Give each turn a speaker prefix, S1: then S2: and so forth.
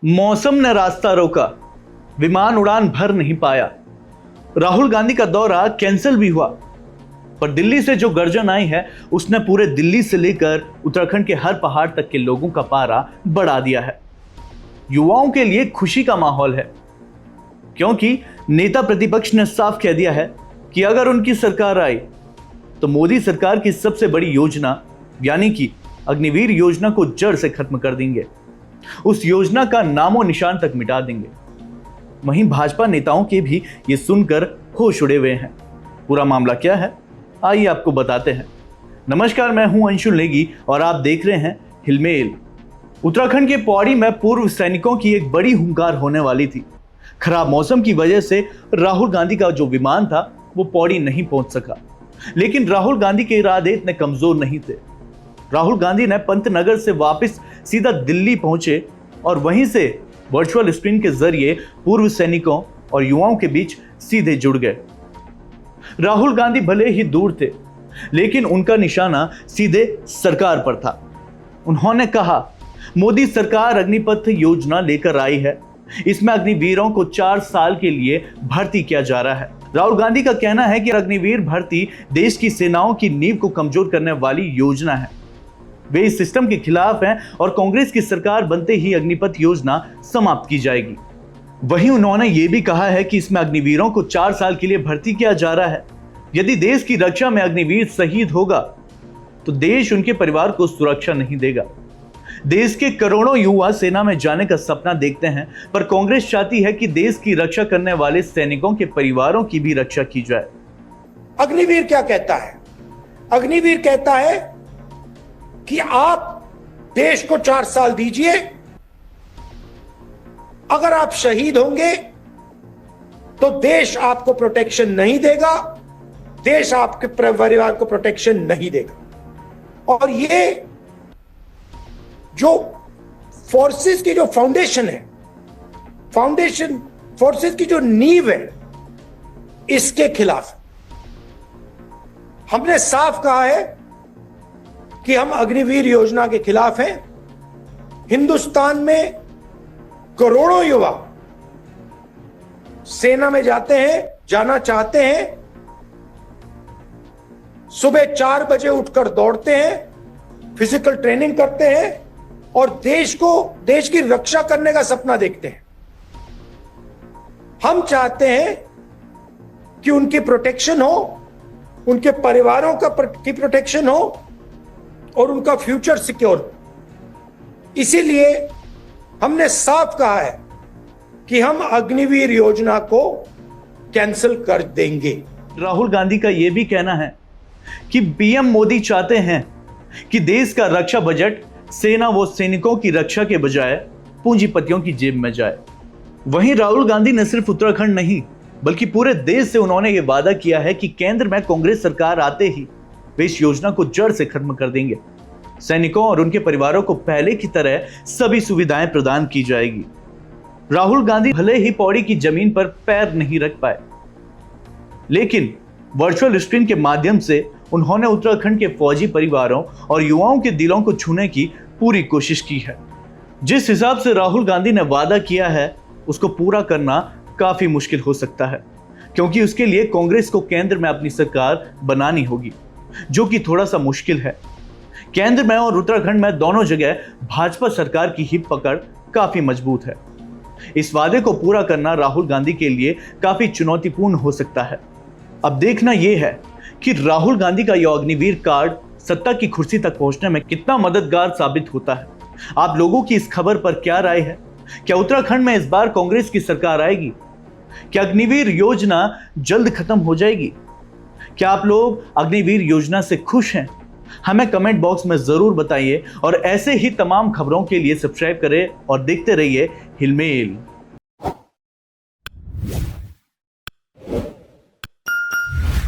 S1: मौसम ने रास्ता रोका, विमान उड़ान भर नहीं पाया। राहुल गांधी का दौरा कैंसिल भी हुआ, पर दिल्ली से जो गर्जन आई है उसने पूरे दिल्ली से लेकर उत्तराखंड के हर पहाड़ तक के लोगों का पारा बढ़ा दिया है। युवाओं के लिए खुशी का माहौल है, क्योंकि नेता प्रतिपक्ष ने साफ कह दिया है कि अगर उनकी सरकार आई तो मोदी सरकार की सबसे बड़ी योजना यानी कि अग्निवीर योजना को जड़ से खत्म कर देंगे, उस योजना का नामो निशान तक मिटा देंगे। वहीं भाजपा नेताओं के भी ये सुनकर होश उड़े हुए हैं। पूरा मामला क्या है, आइए आपको बताते हैं। नमस्कार, मैं हूं अंशुल नेगी और आप देख रहे हैं हिलमेल। उत्तराखंड के पौड़ी में पूर्व सैनिकों की एक बड़ी हुंकार होने वाली थी। खराब मौसम की वजह से राहुल गांधी का जो विमान था वो पौड़ी नहीं पहुंच सका, लेकिन राहुल गांधी के इरादे इतने कमजोर नहीं थे। राहुल गांधी ने पंतनगर से वापस सीधा दिल्ली पहुंचे और वहीं से वर्चुअल स्क्रीन के जरिए पूर्व सैनिकों और युवाओं के बीच सीधे जुड़ गए। राहुल गांधी भले ही दूर थे, लेकिन उनका निशाना सीधे सरकार पर था। उन्होंने कहा, मोदी सरकार अग्निपथ योजना लेकर आई है, इसमें अग्निवीरों को 4 साल के लिए भर्ती किया जा रहा है। राहुल गांधी का कहना है कि अग्निवीर भर्ती देश की सेनाओं की नींव को कमजोर करने वाली योजना है। वे इस सिस्टम के खिलाफ हैं और कांग्रेस की सरकार बनते ही अग्निपथ योजना समाप्त की जाएगी। वहीं उन्होंने ये भी कहा है कि इसमें अग्निवीरों को 4 साल के लिए भर्ती किया जा रहा है। यदि देश की रक्षा में अग्निवीर शहीद होगा तो देश उनके परिवार को सुरक्षा नहीं देगा। देश के करोड़ों युवा सेना में जाने का सपना देखते हैं, पर कांग्रेस चाहती है कि देश की रक्षा करने वाले सैनिकों के परिवारों की भी रक्षा की जाए।
S2: अग्निवीर क्या कहता है? अग्निवीर कहता है कि आप देश को 4 साल दीजिए, अगर आप शहीद होंगे तो देश आपको प्रोटेक्शन नहीं देगा, देश आपके परिवार को प्रोटेक्शन नहीं देगा। और ये जो फोर्सेस की जो फाउंडेशन है, फाउंडेशन फोर्सेस की जो नींव है, इसके खिलाफ हमने साफ कहा है कि हम अग्निवीर योजना के खिलाफ हैं। हिंदुस्तान में करोड़ों युवा सेना में जाते हैं, जाना चाहते हैं, सुबह 4 बजे उठकर दौड़ते हैं, फिजिकल ट्रेनिंग करते हैं और देश की रक्षा करने का सपना देखते हैं। हम चाहते हैं कि उनकी प्रोटेक्शन हो, उनके परिवारों की प्रोटेक्शन हो और उनका फ्यूचर सिक्योर हो। इसीलिए हमने साफ कहा है कि हम अग्निवीर योजना को कैंसिल कर देंगे।
S1: राहुल गांधी का यह भी कहना है कि पीएम मोदी चाहते हैं कि देश का रक्षा बजट सेना व सैनिकों की रक्षा के बजाय पूंजीपतियों की जेब में जाए। वहीं राहुल गांधी ने सिर्फ उत्तराखंड नहीं बल्कि पूरे देश से उन्होंने ये वादा किया है कि केंद्र में कांग्रेस सरकार आते ही वे इस योजना को जड़ से खत्म कर देंगे। सैनिकों और उनके परिवारों को पहले की तरह सभी सुविधाएं प्रदान की जाएगी। राहुल गांधी भले ही पौड़ी की जमीन पर पैर नहीं रख पाए, लेकिन वर्चुअल स्क्रीन के माध्यम से उन्होंने उत्तराखंड के फौजी परिवारों और युवाओं के दिलों को छूने की पूरी कोशिश की है। जिस हिसाब से राहुल गांधी ने वादा किया है उसको पूरा करना काफी मुश्किल हो सकता है, क्योंकि उसके लिए कांग्रेस को केंद्र में अपनी सरकार बनानी होगी, जो कि थोड़ा सा मुश्किल है। केंद्र में और उत्तराखंड में दोनों जगह भाजपा सरकार की हिप पकड़ काफी मजबूत है। इस वादे को पूरा करना राहुल गांधी के लिए काफी चुनौतीपूर्ण हो सकता है। अब देखना यह है कि राहुल गांधी का यह अग्निवीर कार्ड सत्ता की कुर्सी तक पहुंचने में कितना मददगार साबित होता है। आप लोगों की इस खबर पर क्या राय है? क्या उत्तराखंड में इस बार कांग्रेस की सरकार आएगी? क्या अग्निवीर योजना जल्द खत्म हो जाएगी? क्या आप लोग अग्निवीर योजना से खुश हैं? हमें कमेंट बॉक्स में जरूर बताइए और ऐसे ही तमाम खबरों के लिए सब्सक्राइब करें और देखते रहिए हिलमेल।